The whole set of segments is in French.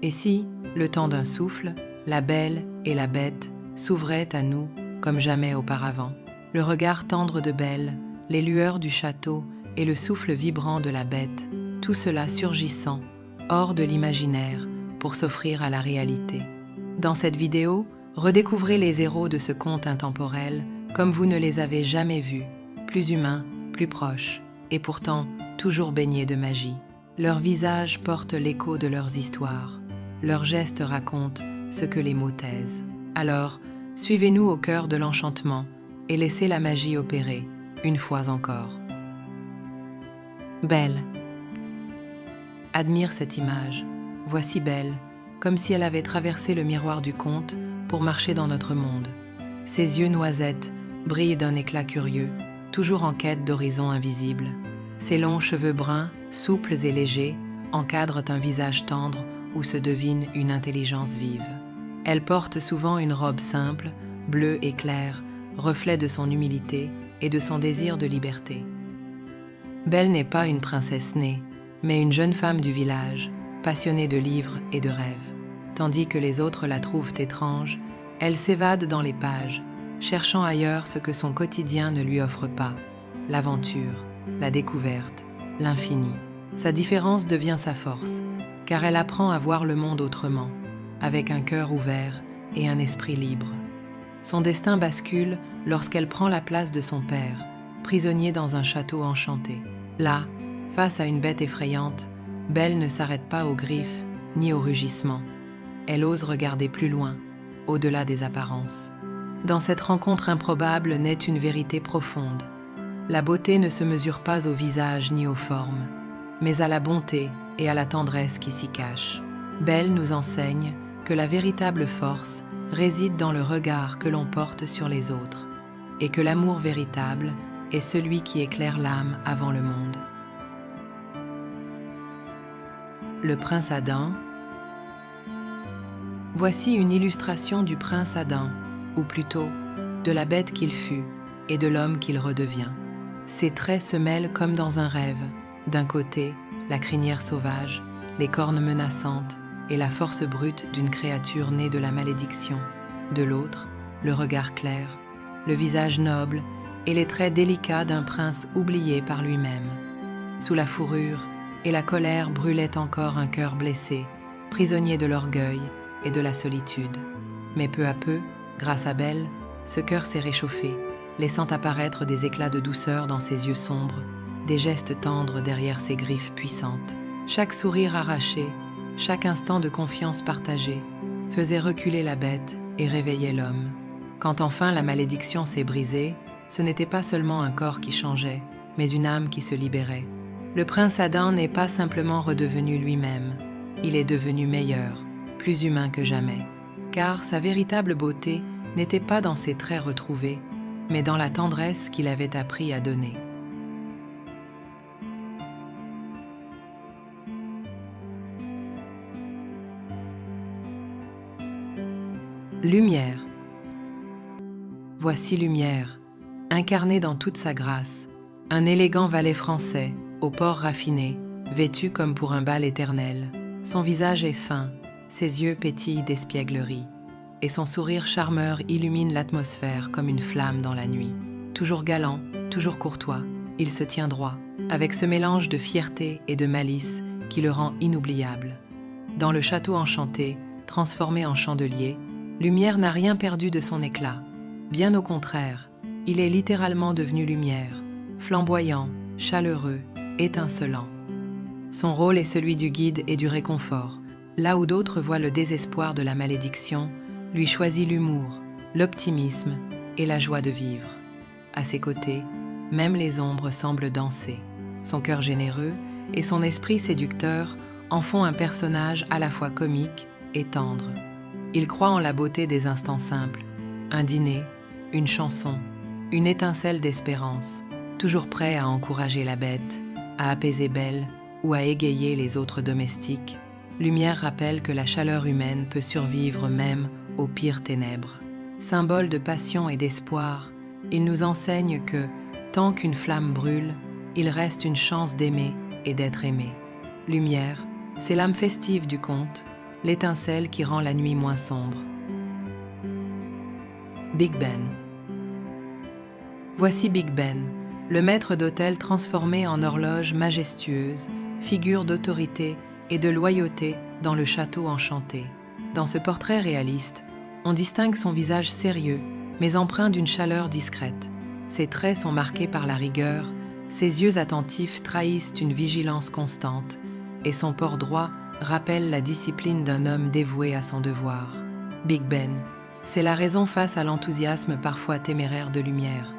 Et si, le temps d'un souffle, la belle et la bête s'ouvraient à nous comme jamais auparavant? Le regard tendre de Belle, les lueurs du château et le souffle vibrant de la bête, tout cela surgissant, hors de l'imaginaire, pour s'offrir à la réalité. Dans cette vidéo, redécouvrez les héros de ce conte intemporel comme vous ne les avez jamais vus, plus humains, plus proches, et pourtant toujours baignés de magie. Leurs visages portent l'écho de leurs histoires, leurs gestes racontent ce que les mots taisent. Alors, suivez-nous au cœur de l'enchantement et laissez la magie opérer, une fois encore. Belle. Admire cette image. Voici Belle, comme si elle avait traversé le miroir du conte pour marcher dans notre monde. Ses yeux noisettes brillent d'un éclat curieux, toujours en quête d'horizons invisibles. Ses longs cheveux bruns, souples et légers, encadrent un visage tendre où se devine une intelligence vive. Elle porte souvent une robe simple, bleue et claire, reflet de son humilité et de son désir de liberté. Belle n'est pas une princesse née, mais une jeune femme du village, passionnée de livres et de rêves. Tandis que les autres la trouvent étrange, elle s'évade dans les pages, cherchant ailleurs ce que son quotidien ne lui offre pas, l'aventure, la découverte, l'infini. Sa différence devient sa force, car elle apprend à voir le monde autrement, avec un cœur ouvert et un esprit libre. Son destin bascule lorsqu'elle prend la place de son père, prisonnier dans un château enchanté. Là, face à une bête effrayante, Belle ne s'arrête pas aux griffes ni aux rugissements. Elle ose regarder plus loin, au-delà des apparences. Dans cette rencontre improbable naît une vérité profonde. La beauté ne se mesure pas au visage ni aux formes, mais à la bonté et à la tendresse qui s'y cachent. Belle nous enseigne que la véritable force réside dans le regard que l'on porte sur les autres, et que l'amour véritable est celui qui éclaire l'âme avant le monde. Le prince Adam. Voici une illustration du prince Adam, ou plutôt de la bête qu'il fut et de l'homme qu'il redevient. Ses traits se mêlent comme dans un rêve. D'un côté, la crinière sauvage, les cornes menaçantes et la force brute d'une créature née de la malédiction. De l'autre, le regard clair, le visage noble et les traits délicats d'un prince oublié par lui-même. Sous la fourrure et la colère brûlait encore un cœur blessé, prisonnier de l'orgueil et de la solitude. Mais peu à peu, grâce à Belle, ce cœur s'est réchauffé, laissant apparaître des éclats de douceur dans ses yeux sombres, des gestes tendres derrière ses griffes puissantes. Chaque sourire arraché, chaque instant de confiance partagée, faisait reculer la bête et réveillait l'homme. Quand enfin la malédiction s'est brisée, ce n'était pas seulement un corps qui changeait, mais une âme qui se libérait. Le prince Adam n'est pas simplement redevenu lui-même, il est devenu meilleur, plus humain que jamais. Car sa véritable beauté n'était pas dans ses traits retrouvés, mais dans la tendresse qu'il avait appris à donner. Lumière. Voici Lumière, incarné dans toute sa grâce, un élégant valet français, au port raffiné, vêtu comme pour un bal éternel. Son visage est fin, ses yeux pétillent d'espièglerie, et son sourire charmeur illumine l'atmosphère comme une flamme dans la nuit. Toujours galant, toujours courtois, il se tient droit, avec ce mélange de fierté et de malice qui le rend inoubliable. Dans le château enchanté, transformé en chandelier, Lumière n'a rien perdu de son éclat. Bien au contraire, il est littéralement devenu lumière, flamboyant, chaleureux, étincelant. Son rôle est celui du guide et du réconfort. Là où d'autres voient le désespoir de la malédiction, lui choisit l'humour, l'optimisme et la joie de vivre. À ses côtés, même les ombres semblent danser. Son cœur généreux et son esprit séducteur en font un personnage à la fois comique et tendre. Il croit en la beauté des instants simples, un dîner, une chanson, une étincelle d'espérance, toujours prêt à encourager la bête, à apaiser Belle ou à égayer les autres domestiques. Lumière rappelle que la chaleur humaine peut survivre même aux pires ténèbres. Symbole de passion et d'espoir, il nous enseigne que, tant qu'une flamme brûle, il reste une chance d'aimer et d'être aimé. Lumière, c'est l'âme festive du conte, l'étincelle qui rend la nuit moins sombre. Big Ben. Voici Big Ben, le maître d'hôtel transformé en horloge majestueuse, figure d'autorité et de loyauté dans le château enchanté. Dans ce portrait réaliste, on distingue son visage sérieux, mais empreint d'une chaleur discrète. Ses traits sont marqués par la rigueur, ses yeux attentifs trahissent une vigilance constante, et son port droit rappelle la discipline d'un homme dévoué à son devoir. Big Ben, c'est la raison face à l'enthousiasme parfois téméraire de Lumière.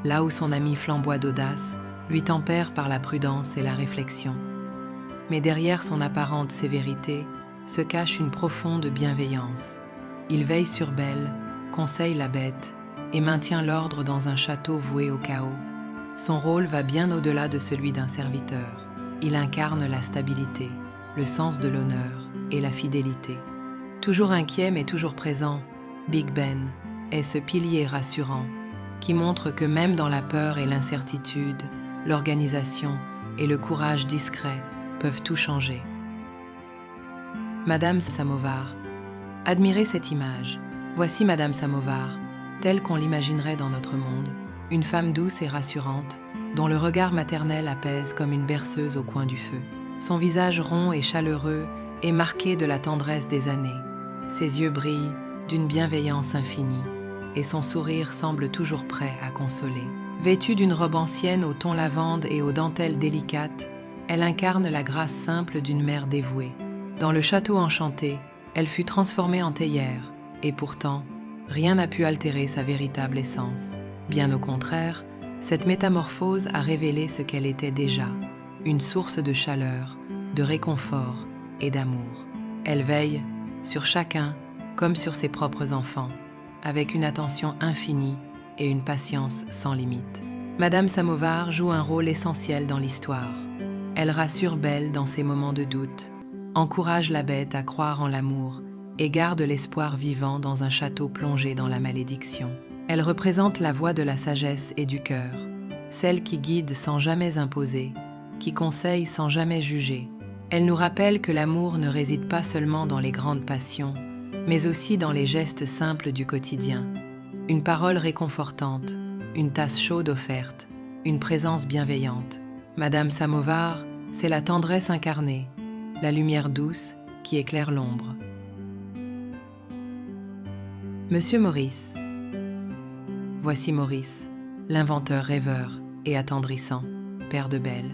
Là où son ami flamboie d'audace, lui tempère par la prudence et la réflexion. Mais derrière son apparente sévérité se cache une profonde bienveillance. Il veille sur Belle, conseille la bête et maintient l'ordre dans un château voué au chaos. Son rôle va bien au-delà de celui d'un serviteur. Il incarne la stabilité, le sens de l'honneur et la fidélité. Toujours inquiet mais toujours présent, Big Ben est ce pilier rassurant qui montre que même dans la peur et l'incertitude, l'organisation et le courage discret peuvent tout changer. Madame Samovar. Admirez cette image. Voici Madame Samovar, telle qu'on l'imaginerait dans notre monde, une femme douce et rassurante, dont le regard maternel apaise comme une berceuse au coin du feu. Son visage rond et chaleureux est marqué de la tendresse des années. Ses yeux brillent d'une bienveillance infinie, et son sourire semble toujours prêt à consoler. Vêtue d'une robe ancienne au ton lavande et aux dentelles délicates, elle incarne la grâce simple d'une mère dévouée. Dans le château enchanté, elle fut transformée en théière, et pourtant, rien n'a pu altérer sa véritable essence. Bien au contraire, cette métamorphose a révélé ce qu'elle était déjà, une source de chaleur, de réconfort et d'amour. Elle veille sur chacun comme sur ses propres enfants, avec une attention infinie et une patience sans limite. Madame Samovar joue un rôle essentiel dans l'histoire. Elle rassure Belle dans ses moments de doute, encourage la bête à croire en l'amour et garde l'espoir vivant dans un château plongé dans la malédiction. Elle représente la voix de la sagesse et du cœur, celle qui guide sans jamais imposer, qui conseille sans jamais juger. Elle nous rappelle que l'amour ne réside pas seulement dans les grandes passions, mais aussi dans les gestes simples du quotidien. Une parole réconfortante, une tasse chaude offerte, une présence bienveillante. Madame Samovar, c'est la tendresse incarnée, la lumière douce qui éclaire l'ombre. Monsieur Maurice. Voici Maurice, l'inventeur rêveur et attendrissant, père de Belle.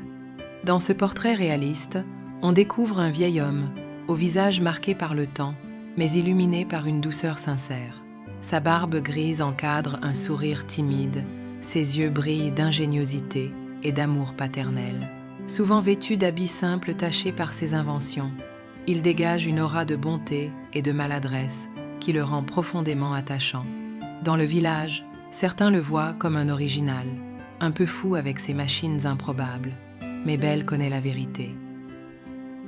Dans ce portrait réaliste, on découvre un vieil homme, au visage marqué par le temps, mais illuminé par une douceur sincère. Sa barbe grise encadre un sourire timide, ses yeux brillent d'ingéniosité et d'amour paternel. Souvent vêtu d'habits simples tachés par ses inventions, il dégage une aura de bonté et de maladresse qui le rend profondément attachant. Dans le village, certains le voient comme un original, un peu fou avec ses machines improbables, mais Belle connaît la vérité.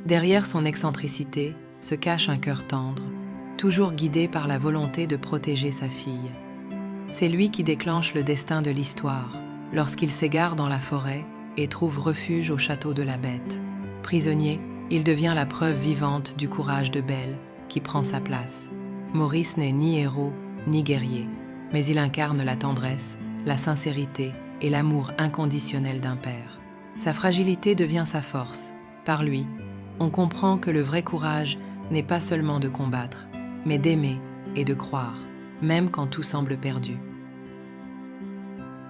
Derrière son excentricité se cache un cœur tendre, toujours guidé par la volonté de protéger sa fille. C'est lui qui déclenche le destin de l'histoire, lorsqu'il s'égare dans la forêt et trouve refuge au château de la Bête. Prisonnier, il devient la preuve vivante du courage de Belle, qui prend sa place. Maurice n'est ni héros, ni guerrier, mais il incarne la tendresse, la sincérité et l'amour inconditionnel d'un père. Sa fragilité devient sa force. Par lui, on comprend que le vrai courage n'est pas seulement de combattre, mais d'aimer et de croire, même quand tout semble perdu.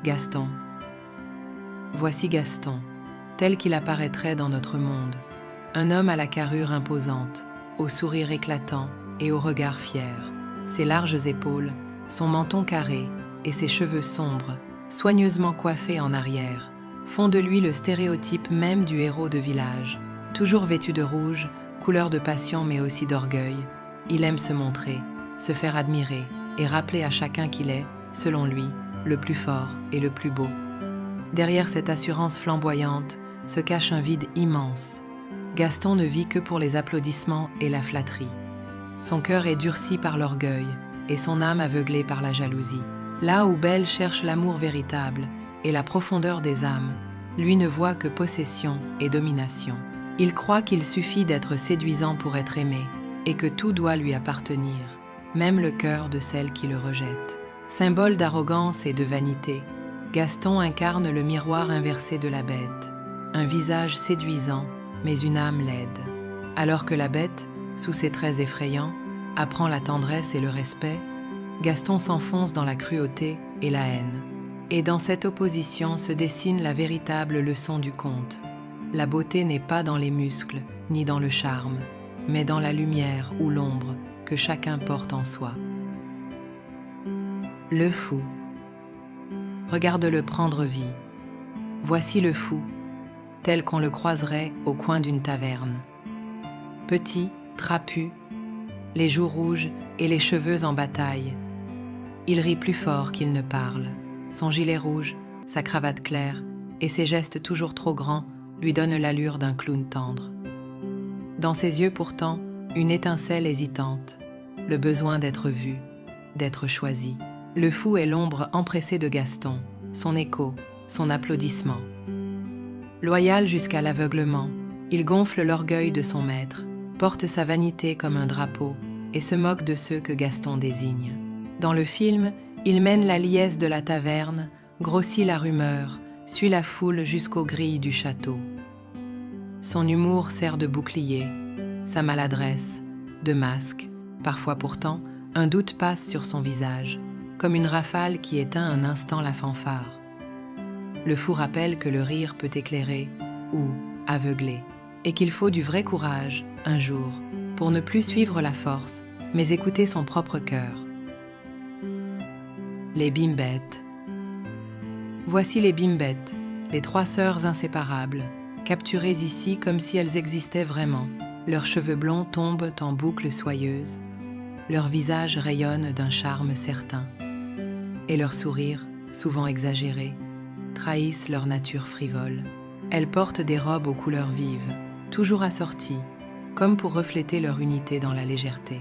Gaston. Voici Gaston, tel qu'il apparaîtrait dans notre monde. Un homme à la carrure imposante, au sourire éclatant et au regard fier. Ses larges épaules, son menton carré et ses cheveux sombres, soigneusement coiffés en arrière, font de lui le stéréotype même du héros de village. Toujours vêtu de rouge, couleur de passion mais aussi d'orgueil, il aime se montrer, se faire admirer et rappeler à chacun qu'il est, selon lui, le plus fort et le plus beau. Derrière cette assurance flamboyante se cache un vide immense. Gaston ne vit que pour les applaudissements et la flatterie. Son cœur est durci par l'orgueil et son âme aveuglée par la jalousie. Là où Belle cherche l'amour véritable et la profondeur des âmes, lui ne voit que possession et domination. Il croit qu'il suffit d'être séduisant pour être aimé, et que tout doit lui appartenir, même le cœur de celle qui le rejette. Symbole d'arrogance et de vanité, Gaston incarne le miroir inversé de la bête, un visage séduisant, mais une âme laide. Alors que la bête, sous ses traits effrayants, apprend la tendresse et le respect, Gaston s'enfonce dans la cruauté et la haine. Et dans cette opposition se dessine la véritable leçon du conte. La beauté n'est pas dans les muscles, ni dans le charme, mais dans la lumière ou l'ombre que chacun porte en soi. Le fou. Regarde-le prendre vie. Voici le fou, tel qu'on le croiserait au coin d'une taverne. Petit, trapu, les joues rouges et les cheveux en bataille. Il rit plus fort qu'il ne parle. Son gilet rouge, sa cravate claire et ses gestes toujours trop grands lui donnent l'allure d'un clown tendre. Dans ses yeux pourtant, une étincelle hésitante, le besoin d'être vu, d'être choisi. Le fou est l'ombre empressée de Gaston, son écho, son applaudissement. Loyal jusqu'à l'aveuglement, il gonfle l'orgueil de son maître, porte sa vanité comme un drapeau et se moque de ceux que Gaston désigne. Dans le film, il mène la liesse de la taverne, grossit la rumeur, suit la foule jusqu'aux grilles du château. Son humour sert de bouclier, sa maladresse, de masque. Parfois pourtant, un doute passe sur son visage, comme une rafale qui éteint un instant la fanfare. Le fou rappelle que le rire peut éclairer ou aveugler, et qu'il faut du vrai courage, un jour, pour ne plus suivre la force, mais écouter son propre cœur. Les bimbettes. Voici les bimbettes, les trois sœurs inséparables, capturées ici comme si elles existaient vraiment. Leurs cheveux blonds tombent en boucles soyeuses, leurs visages rayonnent d'un charme certain, et leurs sourires, souvent exagérés, trahissent leur nature frivole. Elles portent des robes aux couleurs vives, toujours assorties, comme pour refléter leur unité dans la légèreté.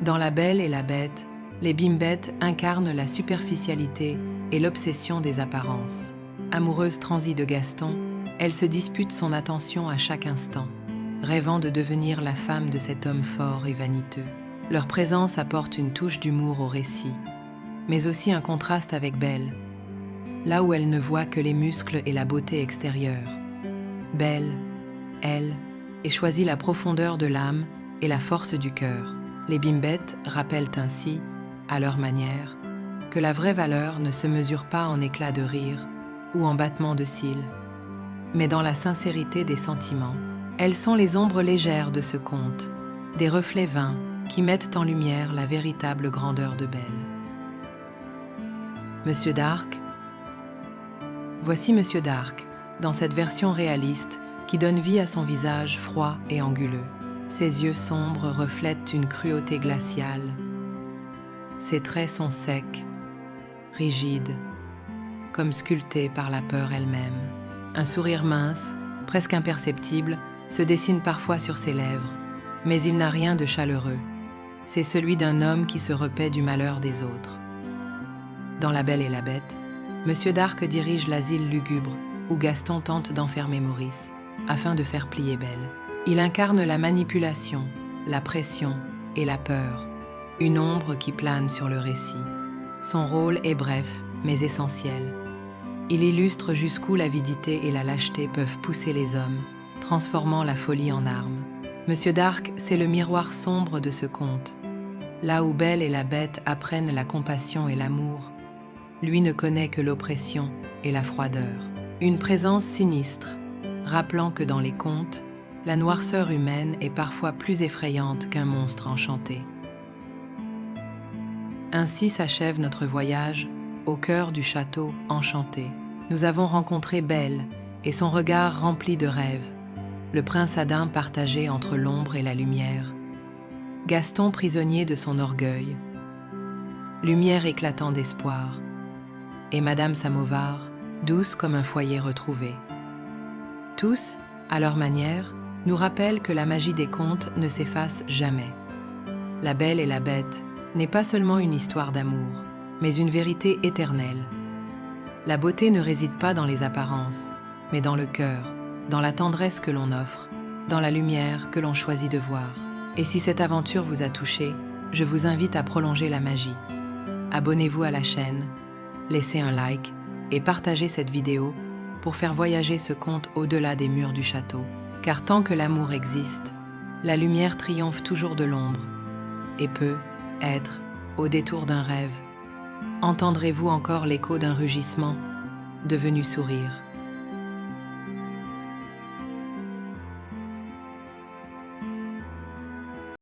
Dans La Belle et la Bête, les bimbettes incarnent la superficialité et l'obsession des apparences. Amoureuses transies de Gaston, elles se disputent son attention à chaque instant, rêvant de devenir la femme de cet homme fort et vaniteux. Leur présence apporte une touche d'humour au récit, mais aussi un contraste avec Belle, là où elle ne voit que les muscles et la beauté extérieure. Belle, elle, et choisit la profondeur de l'âme et la force du cœur. Les bimbettes rappellent ainsi, à leur manière, que la vraie valeur ne se mesure pas en éclats de rire ou en battements de cils, mais dans la sincérité des sentiments. Elles sont les ombres légères de ce conte, des reflets vains qui mettent en lumière la véritable grandeur de Belle. Monsieur d'Arc. Voici Monsieur d'Arc, dans cette version réaliste qui donne vie à son visage froid et anguleux. Ses yeux sombres reflètent une cruauté glaciale. Ses traits sont secs, rigides, comme sculptés par la peur elle-même. Un sourire mince, presque imperceptible, se dessine parfois sur ses lèvres, mais il n'a rien de chaleureux. C'est celui d'un homme qui se repaît du malheur des autres. Dans La Belle et la Bête, Monsieur d'Arc dirige l'asile lugubre où Gaston tente d'enfermer Maurice, afin de faire plier Belle. Il incarne la manipulation, la pression et la peur, une ombre qui plane sur le récit. Son rôle est bref, mais essentiel. Il illustre jusqu'où l'avidité et la lâcheté peuvent pousser les hommes, transformant la folie en arme. Monsieur d'Arc, c'est le miroir sombre de ce conte. Là où Belle et la Bête apprennent la compassion et l'amour, lui ne connaît que l'oppression et la froideur. Une présence sinistre, rappelant que dans les contes, la noirceur humaine est parfois plus effrayante qu'un monstre enchanté. Ainsi s'achève notre voyage au cœur du château enchanté. Nous avons rencontré Belle et son regard rempli de rêves, le prince Adin partagé entre l'ombre et la lumière, Gaston prisonnier de son orgueil, lumière éclatant d'espoir, et Madame Samovar, douce comme un foyer retrouvé. Tous, à leur manière, nous rappellent que la magie des contes ne s'efface jamais. La Belle et la Bête n'est pas seulement une histoire d'amour, mais une vérité éternelle. La beauté ne réside pas dans les apparences, mais dans le cœur, dans la tendresse que l'on offre, dans la lumière que l'on choisit de voir. Et si cette aventure vous a touché, je vous invite à prolonger la magie. Abonnez-vous à la chaîne, laissez un like et partagez cette vidéo pour faire voyager ce conte au-delà des murs du château. Car tant que l'amour existe, la lumière triomphe toujours de l'ombre et peut être au détour d'un rêve. Entendrez-vous encore l'écho d'un rugissement devenu sourire?